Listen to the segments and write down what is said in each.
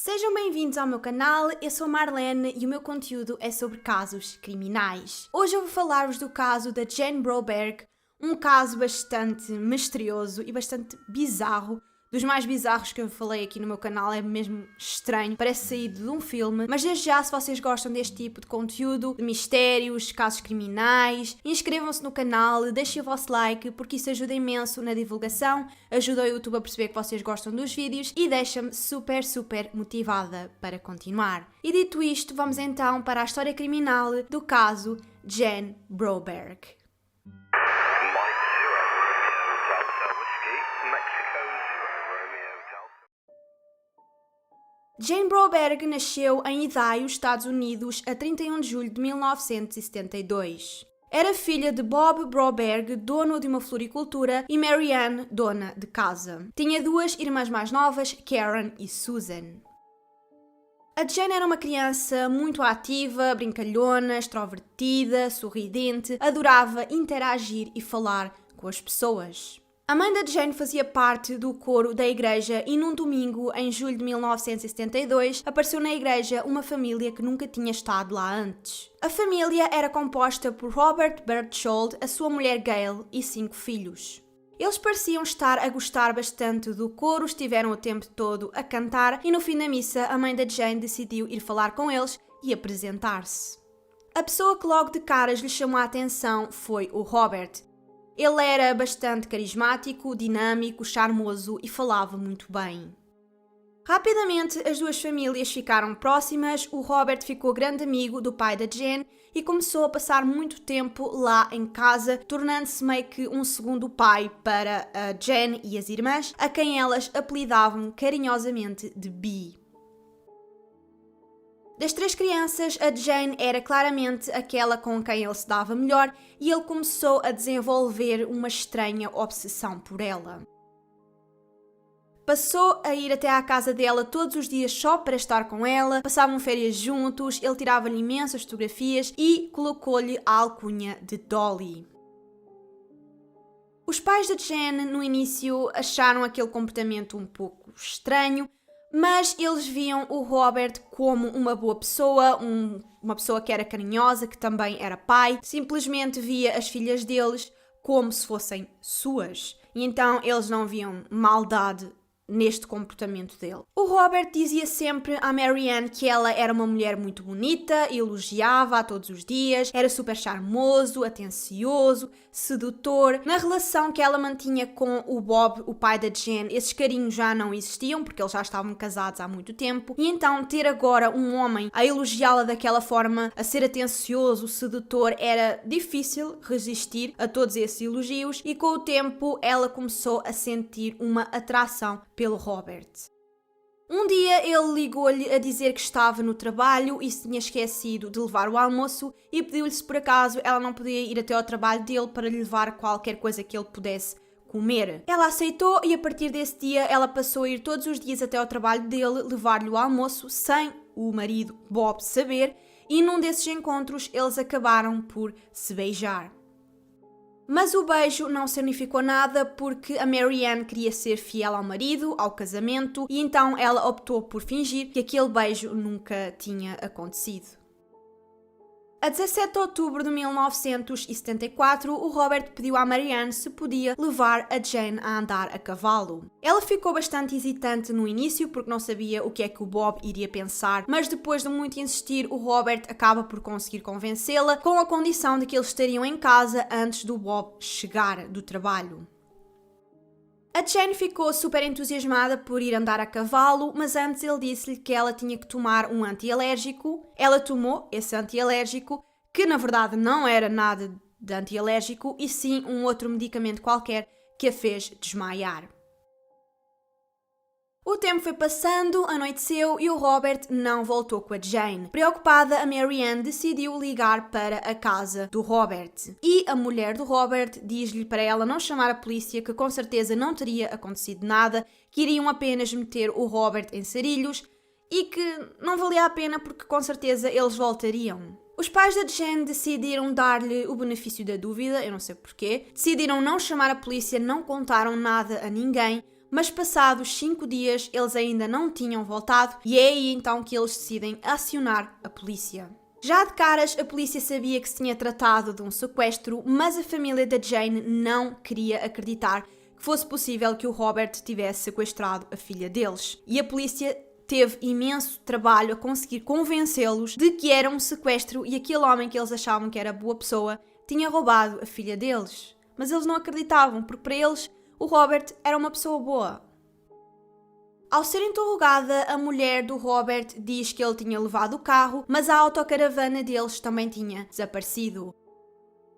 Sejam bem-vindos ao meu canal, eu sou a Marlene e o meu conteúdo é sobre casos criminais. Hoje eu vou falar-vos do caso da Jane Broberg, um caso bastante misterioso e bastante bizarro. Dos mais bizarros que eu falei aqui no meu canal, é mesmo estranho, parece saído de um filme. Mas desde já, se vocês gostam deste tipo de conteúdo, de mistérios, casos criminais, inscrevam-se no canal, deixem o vosso like, porque isso ajuda imenso na divulgação, ajuda o YouTube a perceber que vocês gostam dos vídeos e deixa-me super motivada para continuar. E dito isto, vamos então para a história criminal do caso Jane Broberg. Jane Broberg nasceu em Idaho, Estados Unidos, a 31 de julho de 1972. Era filha de Bob Broberg, dono de uma floricultura, e Mary Ann, dona de casa. Tinha duas irmãs mais novas, Karen e Susan. A Jane era uma criança muito ativa, brincalhona, extrovertida, sorridente, adorava interagir e falar com as pessoas. A mãe da Jane fazia parte do coro da igreja e num domingo, em julho de 1972, apareceu na igreja uma família que nunca tinha estado lá antes. A família era composta por Robert Berthold, a sua mulher Gail e 5 filhos. Eles pareciam estar a gostar bastante do coro, estiveram o tempo todo a cantar e no fim da missa a mãe da Jane decidiu ir falar com eles e apresentar-se. A pessoa que logo de caras lhe chamou a atenção foi o Robert. Ele era bastante carismático, dinâmico, charmoso e falava muito bem. Rapidamente, as duas famílias ficaram próximas, o Robert ficou grande amigo do pai da Jane e começou a passar muito tempo lá em casa, tornando-se meio que um segundo pai para a Jane e as irmãs, a quem elas apelidavam carinhosamente de Bee. Das 3 crianças, a Jane era claramente aquela com quem ele se dava melhor e ele começou a desenvolver uma estranha obsessão por ela. Passou a ir até à casa dela todos os dias só para estar com ela, passavam férias juntos, ele tirava-lhe imensas fotografias e colocou-lhe a alcunha de Dolly. Os pais da Jane no início acharam aquele comportamento um pouco estranho, mas eles viam o Robert como uma boa pessoa, uma pessoa que era carinhosa, que também era pai, simplesmente via as filhas deles como se fossem suas. E então eles não viam maldade neste comportamento dele. O Robert dizia sempre à Mary Ann que ela era uma mulher muito bonita, elogiava-a todos os dias, era super charmoso, atencioso, sedutor. Na relação que ela mantinha com o Bob, o pai da Jane, esses carinhos já não existiam porque eles já estavam casados há muito tempo e então ter agora um homem a elogiá-la daquela forma, a ser atencioso, sedutor, era difícil resistir a todos esses elogios e com o tempo ela começou a sentir uma atração pelo Robert. Um dia ele ligou-lhe a dizer que estava no trabalho e se tinha esquecido de levar o almoço e pediu-lhe se por acaso ela não podia ir até ao trabalho dele para lhe levar qualquer coisa que ele pudesse comer. Ela aceitou e a partir desse dia ela passou a ir todos os dias até ao trabalho dele, levar-lhe o almoço sem o marido Bob saber e num desses encontros eles acabaram por se beijar. Mas o beijo não significou nada porque a Mary Ann queria ser fiel ao marido, ao casamento, e então ela optou por fingir que aquele beijo nunca tinha acontecido. A 17 de outubro de 1974, o Robert pediu à Mary Ann se podia levar a Jane a andar a cavalo. Ela ficou bastante hesitante no início porque não sabia o que é que o Bob iria pensar, mas depois de muito insistir, o Robert acaba por conseguir convencê-la com a condição de que eles estariam em casa antes do Bob chegar do trabalho. A Jane ficou super entusiasmada por ir andar a cavalo, mas antes ele disse-lhe que ela tinha que tomar um antialérgico. Ela tomou esse antialérgico, que na verdade não era nada de antialérgico, e sim um outro medicamento qualquer que a fez desmaiar. O tempo foi passando, anoiteceu e o Robert não voltou com a Jane. Preocupada, a Mary Ann decidiu ligar para a casa do Robert. E a mulher do Robert diz-lhe para ela não chamar a polícia, que com certeza não teria acontecido nada, que iriam apenas meter o Robert em sarilhos e que não valia a pena porque com certeza eles voltariam. Os pais da Jane decidiram dar-lhe o benefício da dúvida, eu não sei porquê. Decidiram não chamar a polícia, não contaram nada a ninguém, mas passados 5 dias eles ainda não tinham voltado e é aí então que eles decidem acionar a polícia. Já de caras, a polícia sabia que se tinha tratado de um sequestro, mas a família da Jane não queria acreditar que fosse possível que o Robert tivesse sequestrado a filha deles. E a polícia teve imenso trabalho a conseguir convencê-los de que era um sequestro e aquele homem que eles achavam que era boa pessoa tinha roubado a filha deles. Mas eles não acreditavam, porque para eles o Robert era uma pessoa boa. Ao ser interrogada, a mulher do Robert diz que ele tinha levado o carro, mas a autocaravana deles também tinha desaparecido.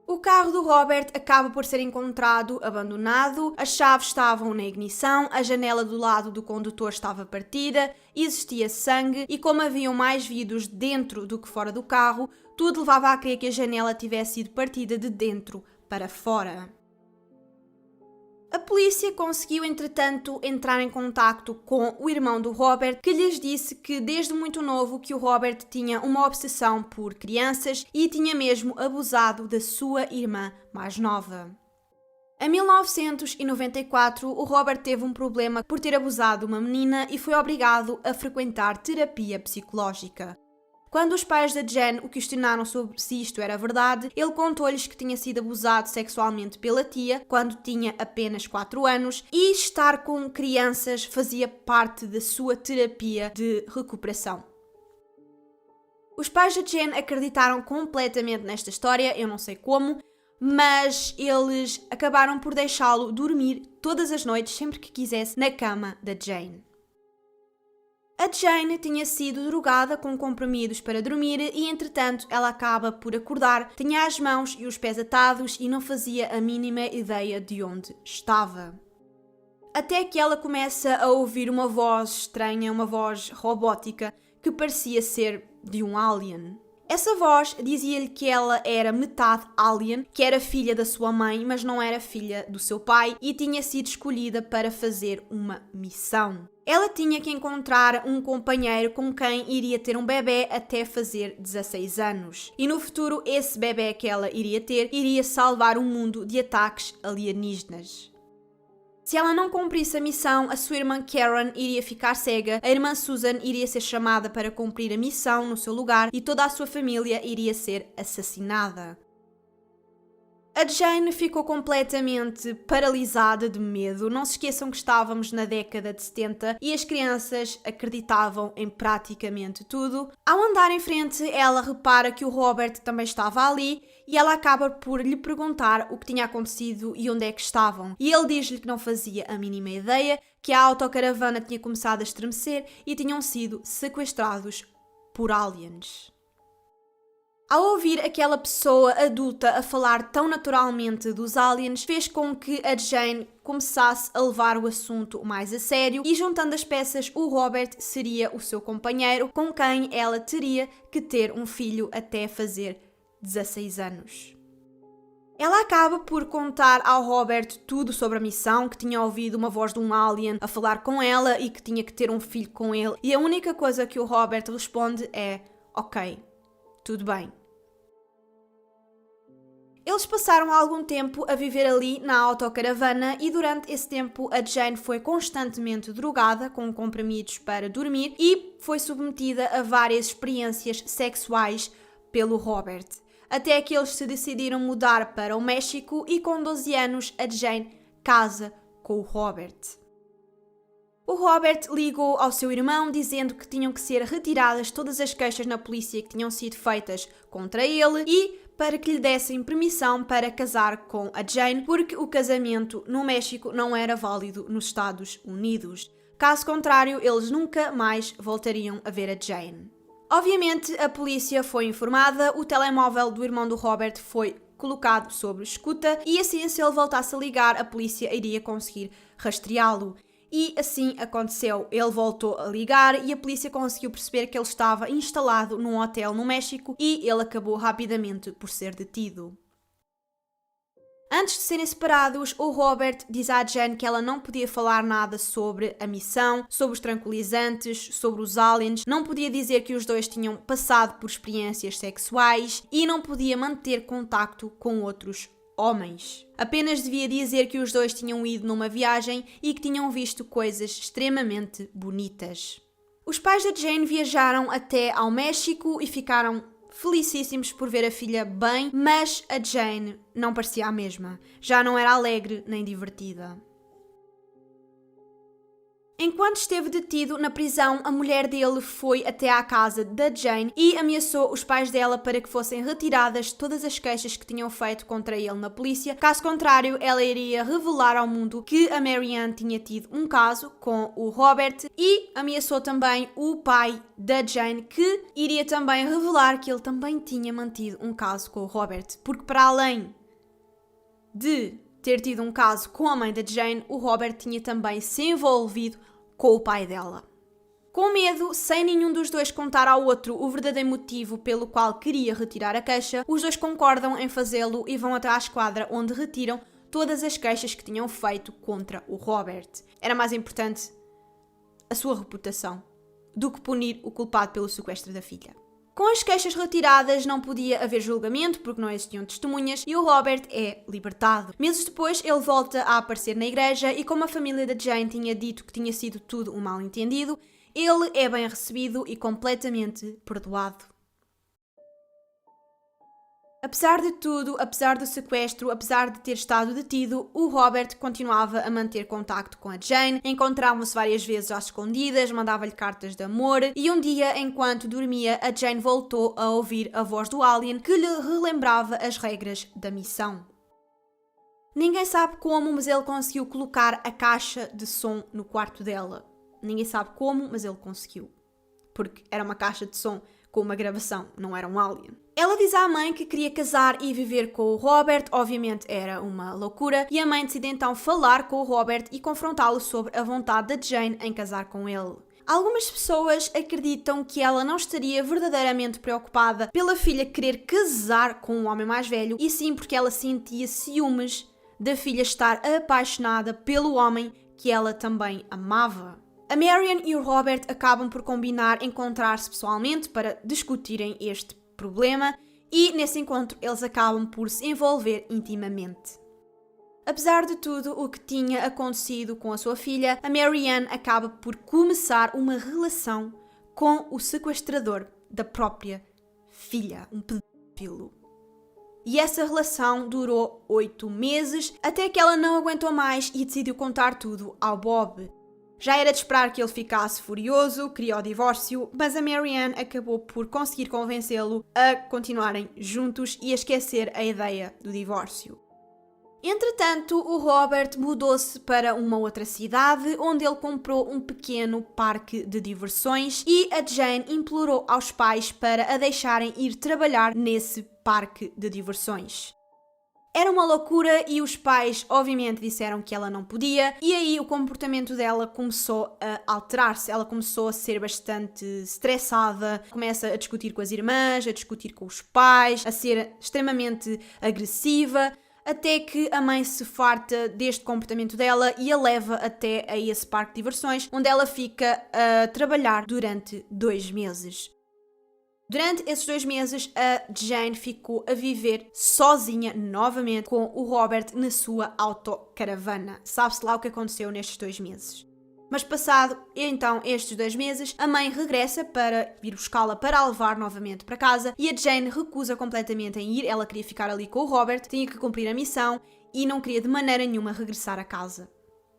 O carro do Robert acaba por ser encontrado abandonado, as chaves estavam na ignição, a janela do lado do condutor estava partida, existia sangue e como haviam mais vidros dentro do que fora do carro, tudo levava a crer que a janela tivesse sido partida de dentro para fora. A polícia conseguiu, entretanto, entrar em contacto com o irmão do Robert, que lhes disse que desde muito novo que o Robert tinha uma obsessão por crianças e tinha mesmo abusado da sua irmã mais nova. Em 1994, o Robert teve um problema por ter abusado de uma menina e foi obrigado a frequentar terapia psicológica. Quando os pais da Jen o questionaram sobre se isto era verdade, ele contou-lhes que tinha sido abusado sexualmente pela tia quando tinha apenas 4 anos e estar com crianças fazia parte da sua terapia de recuperação. Os pais da Jen acreditaram completamente nesta história, eu não sei como, mas eles acabaram por deixá-lo dormir todas as noites, sempre que quisesse, na cama da Jane. A Jane tinha sido drogada com comprimidos para dormir e, entretanto, ela acaba por acordar, tinha as mãos e os pés atados e não fazia a mínima ideia de onde estava. Até que ela começa a ouvir uma voz estranha, uma voz robótica, que parecia ser de um alien. Essa voz dizia-lhe que ela era metade alien, que era filha da sua mãe, mas não era filha do seu pai e tinha sido escolhida para fazer uma missão. Ela tinha que encontrar um companheiro com quem iria ter um bebê até fazer 16 anos. E no futuro, esse bebê que ela iria ter iria salvar o mundo de ataques alienígenas. Se ela não cumprisse a missão, a sua irmã Karen iria ficar cega, a irmã Susan iria ser chamada para cumprir a missão no seu lugar e toda a sua família iria ser assassinada. A Jane ficou completamente paralisada de medo. Não se esqueçam que estávamos na década de 70 e as crianças acreditavam em praticamente tudo. Ao andar em frente, ela repara que o Robert também estava ali e ela acaba por lhe perguntar o que tinha acontecido e onde é que estavam. E ele diz-lhe que não fazia a mínima ideia, que a autocaravana tinha começado a estremecer e tinham sido sequestrados por aliens. Ao ouvir aquela pessoa adulta a falar tão naturalmente dos aliens, fez com que a Jane começasse a levar o assunto mais a sério e, juntando as peças, o Robert seria o seu companheiro com quem ela teria que ter um filho até fazer 16 anos. Ela acaba por contar ao Robert tudo sobre a missão, que tinha ouvido uma voz de um alien a falar com ela e que tinha que ter um filho com ele. E a única coisa que o Robert responde é: ok, tudo bem. Eles passaram algum tempo a viver ali na autocaravana e durante esse tempo a Jane foi constantemente drogada com comprimidos para dormir e foi submetida a várias experiências sexuais pelo Robert. Até que eles se decidiram mudar para o México e com 12 anos a Jane casa com o Robert. O Robert ligou ao seu irmão dizendo que tinham que ser retiradas todas as queixas na polícia que tinham sido feitas contra ele e para que lhe dessem permissão para casar com a Jane, porque o casamento no México não era válido nos Estados Unidos. Caso contrário, eles nunca mais voltariam a ver a Jane. Obviamente, a polícia foi informada, o telemóvel do irmão do Robert foi colocado sob escuta e assim, se ele voltasse a ligar, a polícia iria conseguir rastreá-lo. E assim aconteceu. Ele voltou a ligar e a polícia conseguiu perceber que ele estava instalado num hotel no México e ele acabou rapidamente por ser detido. Antes de serem separados, o Robert diz à Jane que ela não podia falar nada sobre a missão, sobre os tranquilizantes, sobre os aliens, não podia dizer que os dois tinham passado por experiências sexuais e não podia manter contacto com outros homens. Apenas devia dizer que os dois tinham ido numa viagem e que tinham visto coisas extremamente bonitas. Os pais da Jane viajaram até ao México e ficaram felicíssimos por ver a filha bem, mas a Jane não parecia a mesma. Já não era alegre nem divertida. Enquanto esteve detido na prisão, a mulher dele foi até à casa da Jane e ameaçou os pais dela para que fossem retiradas todas as queixas que tinham feito contra ele na polícia. Caso contrário, ela iria revelar ao mundo que a Marianne tinha tido um caso com o Robert, e ameaçou também o pai da Jane, que iria também revelar que ele também tinha mantido um caso com o Robert, porque para além de ter tido um caso com a mãe da Jane, o Robert tinha também se envolvido com o pai dela. Com medo, sem nenhum dos dois contar ao outro o verdadeiro motivo pelo qual queria retirar a queixa, os dois concordam em fazê-lo e vão até à esquadra, onde retiram todas as queixas que tinham feito contra o Robert. Era mais importante a sua reputação do que punir o culpado pelo sequestro da filha. Com as queixas retiradas, não podia haver julgamento porque não existiam testemunhas e o Robert é libertado. Meses depois, ele volta a aparecer na igreja e, como a família da Jane tinha dito que tinha sido tudo um mal-entendido, ele é bem recebido e completamente perdoado. Apesar de tudo, apesar do sequestro, apesar de ter estado detido, o Robert continuava a manter contacto com a Jane, encontravam-se várias vezes às escondidas, mandava-lhe cartas de amor e um dia, enquanto dormia, a Jane voltou a ouvir a voz do alien que lhe relembrava as regras da missão. Ninguém sabe como, mas ele conseguiu colocar a caixa de som no quarto dela. Ninguém sabe como, mas ele conseguiu. Porque era uma caixa de som com uma gravação, não era um alien. Ela diz à mãe que queria casar e viver com o Robert, obviamente era uma loucura, e a mãe decide então falar com o Robert e confrontá-lo sobre a vontade da Jane em casar com ele. Algumas pessoas acreditam que ela não estaria verdadeiramente preocupada pela filha querer casar com um homem mais velho, e sim porque ela sentia ciúmes da filha estar apaixonada pelo homem que ela também amava. A Marianne e o Robert acabam por combinar encontrar-se pessoalmente para discutirem este problema e, nesse encontro, eles acabam por se envolver intimamente. Apesar de tudo o que tinha acontecido com a sua filha, a Marianne acaba por começar uma relação com o sequestrador da própria filha, um pedófilo. E essa relação durou 8 meses, até que ela não aguentou mais e decidiu contar tudo ao Bob. Já era de esperar que ele ficasse furioso, queria o divórcio, mas a Marianne acabou por conseguir convencê-lo a continuarem juntos e a esquecer a ideia do divórcio. Entretanto, o Robert mudou-se para uma outra cidade, onde ele comprou um pequeno parque de diversões e a Jane implorou aos pais para a deixarem ir trabalhar nesse parque de diversões. Era uma loucura e os pais obviamente disseram que ela não podia, e aí o comportamento dela começou a alterar-se. Ela começou a ser bastante estressada, começa a discutir com as irmãs, a discutir com os pais, a ser extremamente agressiva, até que a mãe se farta deste comportamento dela e a leva até a esse parque de diversões, onde ela fica a trabalhar durante 2 meses. Durante esses 2 meses, a Jane ficou a viver sozinha novamente com o Robert na sua autocaravana. Sabe-se lá o que aconteceu nestes 2 meses. Mas passado então estes 2 meses, a mãe regressa para vir buscá-la para a levar novamente para casa e a Jane recusa completamente em ir. Ela queria ficar ali com o Robert, tinha que cumprir a missão e não queria de maneira nenhuma regressar a casa.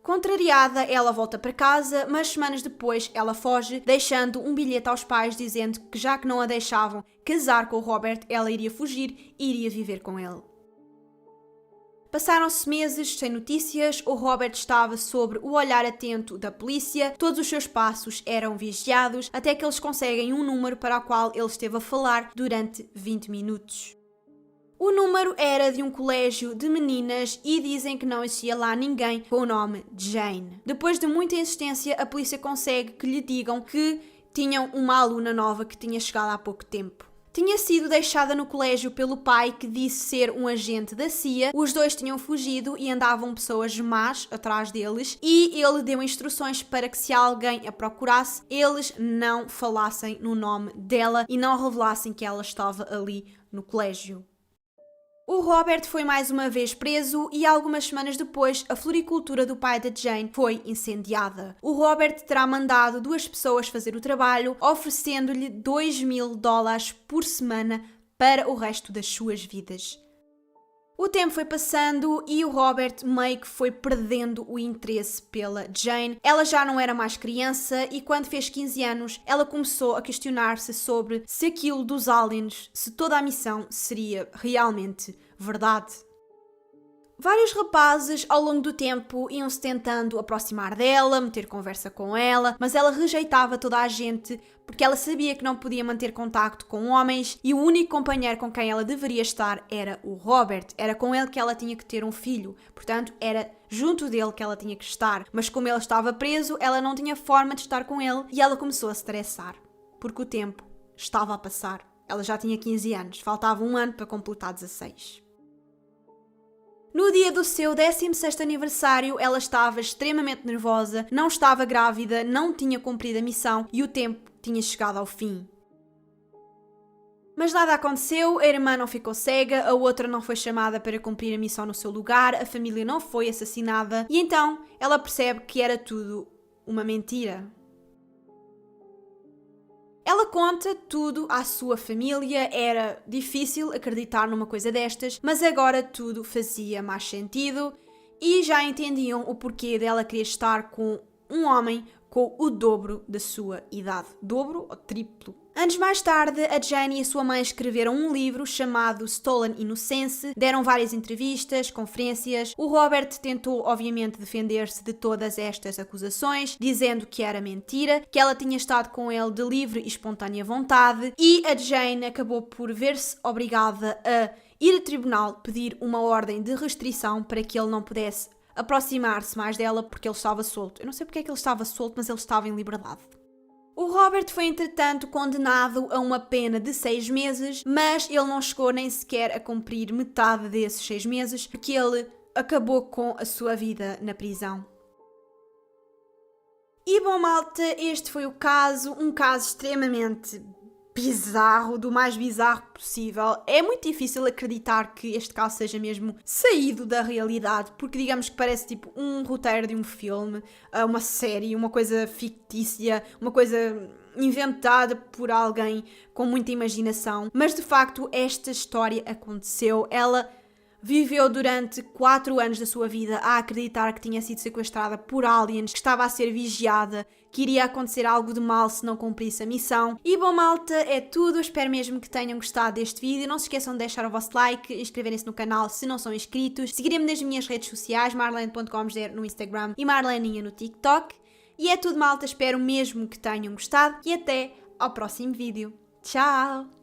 Contrariada, ela volta para casa, mas semanas depois ela foge, deixando um bilhete aos pais dizendo que já que não a deixavam casar com o Robert, ela iria fugir e iria viver com ele. Passaram-se meses sem notícias, o Robert estava sob o olhar atento da polícia, todos os seus passos eram vigiados, até que eles conseguem um número para o qual ele esteve a falar durante 20 minutos. O número era de um colégio de meninas e dizem que não existia lá ninguém com o nome Jane. Depois de muita insistência, a polícia consegue que lhe digam que tinham uma aluna nova que tinha chegado há pouco tempo. Tinha sido deixada no colégio pelo pai, que disse ser um agente da CIA. Os dois tinham fugido e andavam pessoas más atrás deles e ele deu instruções para que, se alguém a procurasse, eles não falassem no nome dela e não revelassem que ela estava ali no colégio. O Robert foi mais uma vez preso e algumas semanas depois a floricultura do pai da Jane foi incendiada. O Robert terá mandado 2 pessoas fazer o trabalho, oferecendo-lhe $2.000 por semana para o resto das suas vidas. O tempo foi passando e o Robert meio que foi perdendo o interesse pela Jane. Ela já não era mais criança e quando fez 15 anos, ela começou a questionar-se sobre se aquilo dos aliens, se toda a missão seria realmente verdade. Vários rapazes ao longo do tempo iam-se tentando aproximar dela, meter conversa com ela, mas ela rejeitava toda a gente porque ela sabia que não podia manter contacto com homens e o único companheiro com quem ela deveria estar era o Robert. Era com ele que ela tinha que ter um filho, portanto era junto dele que ela tinha que estar. Mas como ele estava preso, ela não tinha forma de estar com ele e ela começou a se estressar, porque o tempo estava a passar. Ela já tinha 15 anos, faltava um ano para completar 16. No dia do seu 16º aniversário, ela estava extremamente nervosa, não estava grávida, não tinha cumprido a missão e o tempo tinha chegado ao fim. Mas nada aconteceu, a irmã não ficou cega, a outra não foi chamada para cumprir a missão no seu lugar, a família não foi assassinada e então ela percebe que era tudo uma mentira. Ela conta tudo à sua família, era difícil acreditar numa coisa destas, mas agora tudo fazia mais sentido e já entendiam o porquê dela querer estar com um homem com o dobro da sua idade. Dobro ou triplo? Anos mais tarde, a Jane e a sua mãe escreveram um livro chamado Stolen Innocence, deram várias entrevistas, conferências. O Robert tentou, obviamente, defender-se de todas estas acusações, dizendo que era mentira, que ela tinha estado com ele de livre e espontânea vontade, e a Jane acabou por ver-se obrigada a ir a tribunal pedir uma ordem de restrição para que ele não pudesse aproximar-se mais dela porque ele estava solto. Eu não sei porque é que ele estava solto, mas ele estava em liberdade. O Robert foi, entretanto, condenado a uma pena de 6 meses, mas ele não chegou nem sequer a cumprir metade desses 6 meses, porque ele acabou com a sua vida na prisão. E bom, malta, este foi o caso, um caso extremamente bizarro, do mais bizarro possível. É muito difícil acreditar que este caso seja mesmo saído da realidade, porque digamos que parece tipo um roteiro de um filme, uma série, uma coisa fictícia, uma coisa inventada por alguém com muita imaginação. Mas de facto esta história aconteceu. Ela viveu durante 4 anos da sua vida a acreditar que tinha sido sequestrada por aliens, que estava a ser vigiada, que iria acontecer algo de mal se não cumprisse a missão. E bom, malta, é tudo. Espero mesmo que tenham gostado deste vídeo. Não se esqueçam de deixar o vosso like, inscreverem-se no canal se não são inscritos, seguirem-me nas minhas redes sociais, marlene.comger no Instagram e marleninha no TikTok. E é tudo, malta. Espero mesmo que tenham gostado e até ao próximo vídeo. Tchau!